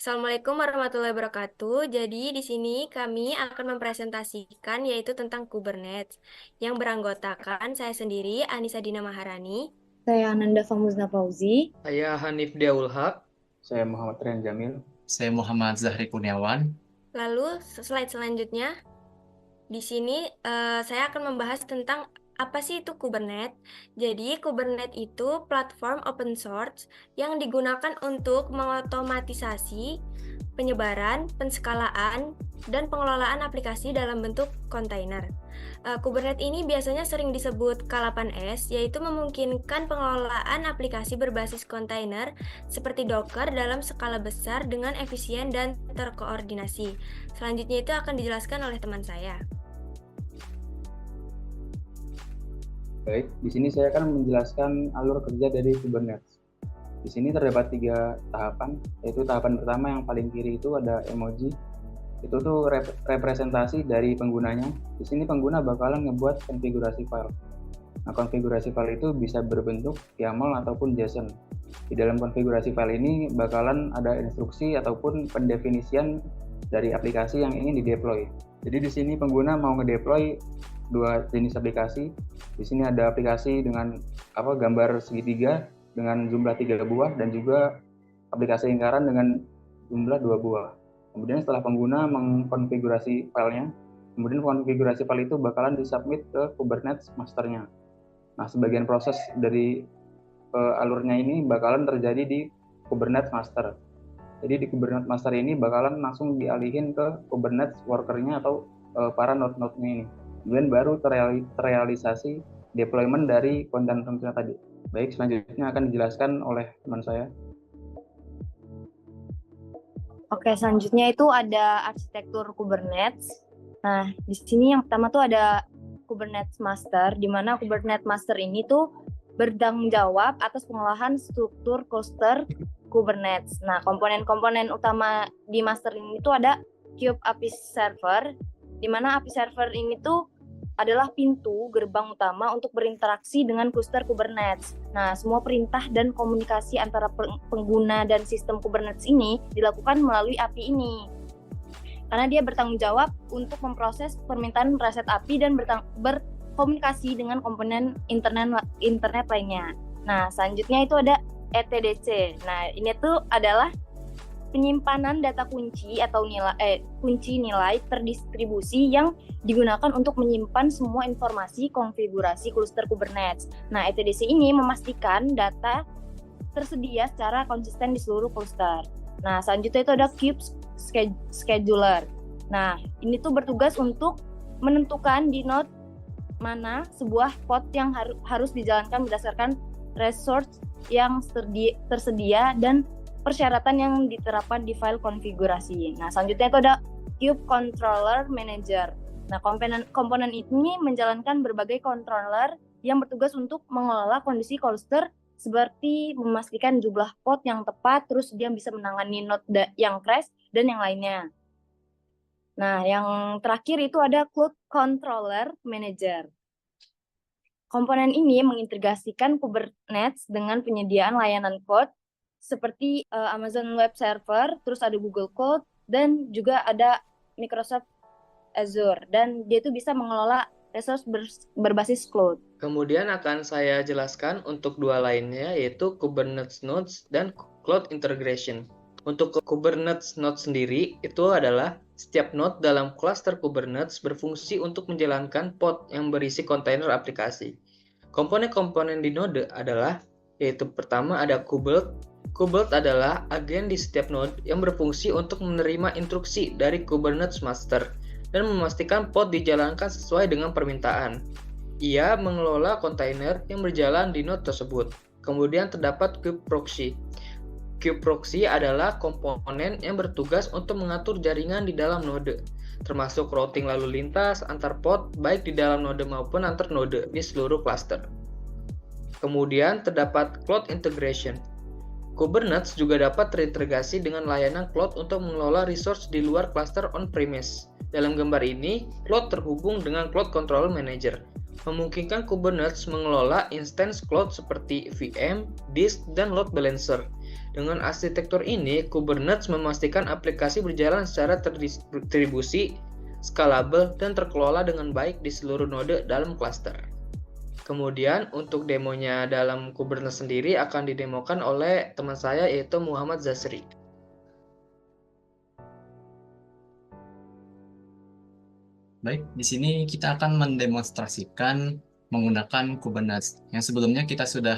Assalamualaikum warahmatullahi wabarakatuh. Jadi di sini kami akan mempresentasikan yaitu tentang Kubernetes yang beranggotakan saya sendiri Anissa Dina Maharani. Saya Ananda Famuzna Fauzi. Saya Hanif Diaul Haq. Saya Muhammad Rian Jamil. Saya Muhammad Zahri Kurniawan. Lalu slide selanjutnya di sini saya akan membahas tentang apa sih itu Kubernetes. Jadi Kubernetes itu platform open source yang digunakan untuk mengotomatisasi penyebaran, penskalaan, dan pengelolaan aplikasi dalam bentuk kontainer. Kubernetes ini biasanya sering disebut K8s, yaitu memungkinkan pengelolaan aplikasi berbasis kontainer seperti Docker dalam skala besar dengan efisien dan terkoordinasi. Selanjutnya itu akan dijelaskan oleh teman saya. Baik, di sini saya akan menjelaskan alur kerja dari Kubernetes. Di sini terdapat 3 tahapan, yaitu tahapan pertama yang paling kiri itu ada emoji. Itu tuh representasi dari penggunanya. Di sini pengguna bakalan ngebuat konfigurasi file. Nah, konfigurasi file itu bisa berbentuk YAML ataupun JSON. Di dalam konfigurasi file ini bakalan ada instruksi ataupun pendefinisian dari aplikasi yang ingin dideploy. Jadi di sini pengguna mau ngedeploy 2 jenis aplikasi. Di sini ada aplikasi dengan gambar segitiga dengan jumlah 3 buah dan juga aplikasi lingkaran dengan jumlah 2 buah. Kemudian setelah pengguna mengkonfigurasi filenya, kemudian konfigurasi file itu bakalan disubmit ke Kubernetes masternya. Nah, sebagian proses dari alurnya ini bakalan terjadi di Kubernetes master. Jadi di Kubernetes master ini bakalan langsung dialihin ke Kubernetes workernya atau para node-node-nya ini. Kemudian baru terrealisasi deployment dari konten-kontennya tadi. Baik, selanjutnya akan dijelaskan oleh teman saya. Oke, selanjutnya itu ada arsitektur Kubernetes. Nah, di sini yang pertama tuh ada Kubernetes Master, di mana Kubernetes Master ini tuh bertanggung jawab atas pengolahan struktur cluster Kubernetes. Nah, komponen-komponen utama di master ini tuh ada Kube API Server, di mana API Server ini tuh adalah pintu gerbang utama untuk berinteraksi dengan cluster Kubernetes. Nah, semua perintah dan komunikasi antara pengguna dan sistem Kubernetes ini dilakukan melalui API ini. Karena dia bertanggung jawab untuk memproses permintaan reset API dan berkomunikasi dengan komponen internet lainnya. Nah, selanjutnya itu ada etdc. Nah, ini tuh adalah penyimpanan data kunci atau kunci nilai terdistribusi yang digunakan untuk menyimpan semua informasi konfigurasi cluster Kubernetes. Nah, etdc ini memastikan data tersedia secara konsisten di seluruh cluster. Nah, selanjutnya itu ada Kube Scheduler. Nah, ini tuh bertugas untuk menentukan di node mana sebuah pod yang harus dijalankan berdasarkan resource yang tersedia dan persyaratan yang diterapkan di file konfigurasi. Nah, selanjutnya itu ada Kube Controller Manager. Nah, komponen ini menjalankan berbagai controller yang bertugas untuk mengelola kondisi cluster seperti memastikan jumlah pod yang tepat, terus dia bisa menangani node yang crash dan yang lainnya. Nah, yang terakhir itu ada Cloud Controller Manager. Komponen ini mengintegrasikan Kubernetes dengan penyediaan layanan cloud seperti Amazon Web Server, terus ada Google Cloud, dan juga ada Microsoft Azure. Dan dia itu bisa mengelola resource berbasis cloud. Kemudian akan saya jelaskan untuk 2 lainnya, yaitu Kubernetes Nodes dan Cloud Integration. Untuk Kubernetes Node sendiri, itu adalah setiap node dalam cluster Kubernetes berfungsi untuk menjalankan pod yang berisi kontainer aplikasi. Komponen-komponen di node adalah, yaitu pertama ada kubelt. Kubelt adalah agen di setiap node yang berfungsi untuk menerima instruksi dari Kubernetes Master dan memastikan pod dijalankan sesuai dengan permintaan. Ia mengelola kontainer yang berjalan di node tersebut. Kemudian terdapat Kube Proxy. Kube Proxy adalah komponen yang bertugas untuk mengatur jaringan di dalam node, termasuk routing lalu lintas antar pod baik di dalam node maupun antar node di seluruh cluster. Kemudian terdapat Cloud Integration. Kubernetes juga dapat terintegrasi dengan layanan cloud untuk mengelola resource di luar cluster on-premise. Dalam gambar ini, cloud terhubung dengan Cloud Control Manager, memungkinkan Kubernetes mengelola instance cloud seperti VM, disk, dan load balancer. Dengan arsitektur ini, Kubernetes memastikan aplikasi berjalan secara terdistribusi, skalabel, dan terkelola dengan baik di seluruh node dalam cluster. Kemudian untuk demonya dalam Kubernetes sendiri akan didemokan oleh teman saya yaitu Muhammad Zasri. Baik, di sini kita akan mendemonstrasikan menggunakan Kubernetes. Yang sebelumnya kita sudah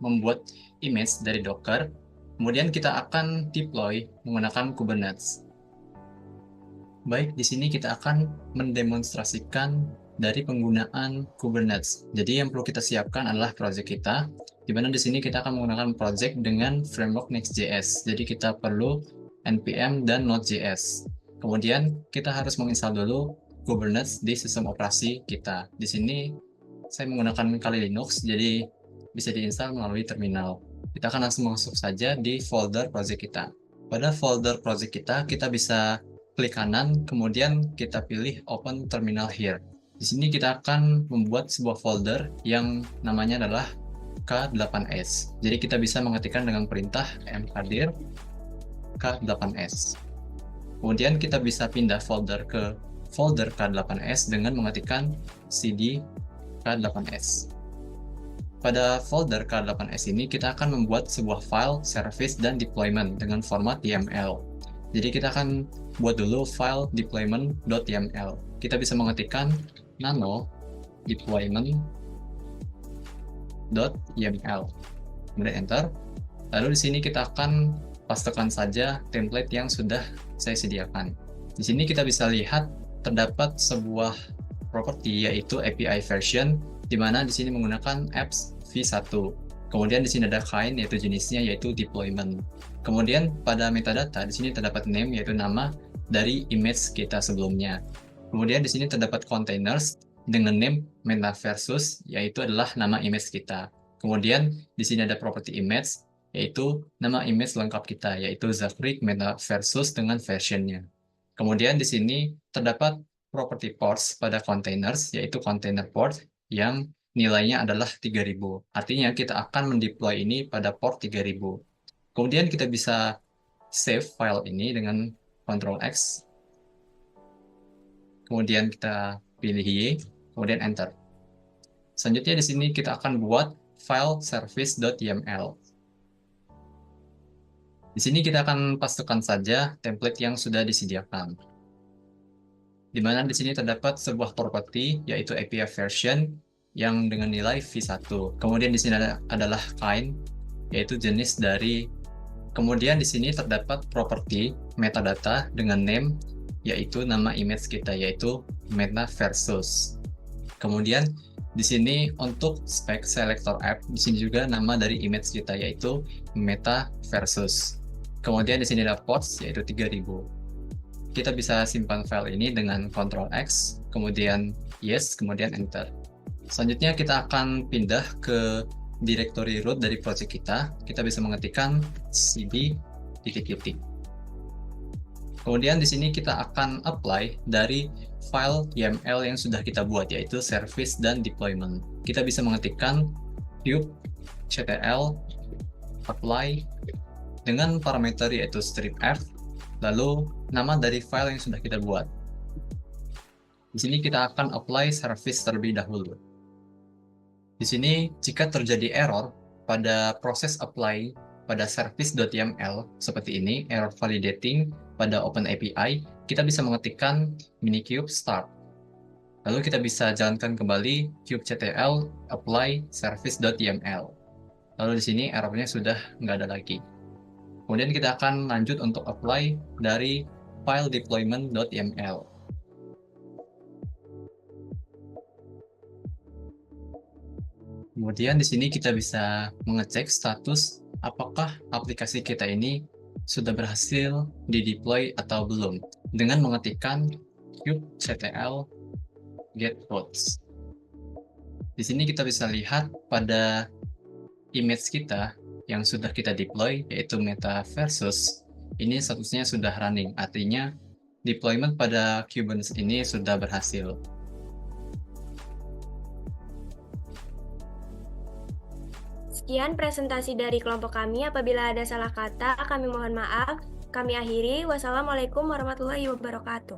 membuat image dari Docker, kemudian kita akan deploy menggunakan Kubernetes. Baik, di sini kita akan mendemonstrasikan dari penggunaan Kubernetes. Jadi yang perlu kita siapkan adalah project kita, di mana di sini kita akan menggunakan project dengan framework Next.js. Jadi kita perlu npm dan node.js. Kemudian kita harus menginstal dulu Kubernetes di sistem operasi kita. Di sini saya menggunakan Kali Linux, jadi bisa diinstal melalui terminal. Kita akan langsung masuk saja di folder project kita. Pada folder project kita bisa klik kanan, kemudian kita pilih Open Terminal Here. Di sini kita akan membuat sebuah folder yang namanya adalah K8s. Jadi kita bisa mengetikkan dengan perintah mkdir K8s. Kemudian kita bisa pindah folder ke folder K8s dengan mengetikkan cd K8s. Pada folder K8s ini kita akan membuat sebuah file, service, dan deployment dengan format YAML. Jadi kita akan buat dulu file deployment.yml. Kita bisa mengetikkan nano deployment.yml. Kemudian enter. Lalu di sini kita akan pastekan saja template yang sudah saya sediakan. Di sini kita bisa lihat terdapat sebuah property yaitu API version, di mana di sini menggunakan apps v1. Kemudian di sini ada kind yaitu jenisnya yaitu deployment. Kemudian pada metadata di sini terdapat name yaitu nama dari image kita sebelumnya. Kemudian di sini terdapat containers dengan name metaversus yaitu adalah nama image kita. Kemudian di sini ada property image yaitu nama image lengkap kita yaitu Zachary metaversus dengan versionnya. Kemudian di sini terdapat property ports pada containers, yaitu container port yang nilainya adalah 3000. Artinya kita akan mendeploy ini pada port 3000. Kemudian kita bisa save file ini dengan Ctrl X. Kemudian kita pilih Y, kemudian enter. Selanjutnya di sini kita akan buat file service.yml. Di sini kita akan pastekan saja template yang sudah disediakan. Di mana di sini terdapat sebuah property yaitu API version yang dengan nilai v1. Kemudian di sini adalah kind yaitu jenis dari. Kemudian di sini terdapat property metadata dengan name yaitu nama image kita yaitu metaversus. Kemudian di sini untuk spec selector app di sini juga nama dari image kita yaitu metaversus. Kemudian di sini ada ports yaitu 3000. Kita bisa simpan file ini dengan Ctrl X, kemudian yes, kemudian enter. Selanjutnya kita akan pindah ke directory root dari project kita. Kita bisa mengetikkan cd --. Kemudian di sini kita akan apply dari file YAML yang sudah kita buat yaitu service dan deployment. Kita bisa mengetikkan kubectl apply dengan parameter yaitu strip_f, lalu nama dari file yang sudah kita buat. Di sini kita akan apply service terlebih dahulu. Di sini jika terjadi error pada proses apply pada service.yml seperti ini, error validating pada OpenAPI, kita bisa mengetikkan minikube start. Lalu kita bisa jalankan kembali kubectl apply service.yml. Lalu di sini errornya sudah nggak ada lagi. Kemudian kita akan lanjut untuk apply dari file deployment.yml. Kemudian di sini kita bisa mengecek status apakah aplikasi kita ini sudah berhasil di-deploy atau belum dengan mengetikkan kubectl get routes. Di sini kita bisa lihat pada image kita yang sudah kita deploy yaitu metaversus ini statusnya sudah running, artinya deployment pada Kubernetes ini sudah berhasil. Sekian presentasi dari kelompok kami. Apabila ada salah kata, kami mohon maaf. Kami akhiri. Wassalamualaikum warahmatullahi wabarakatuh.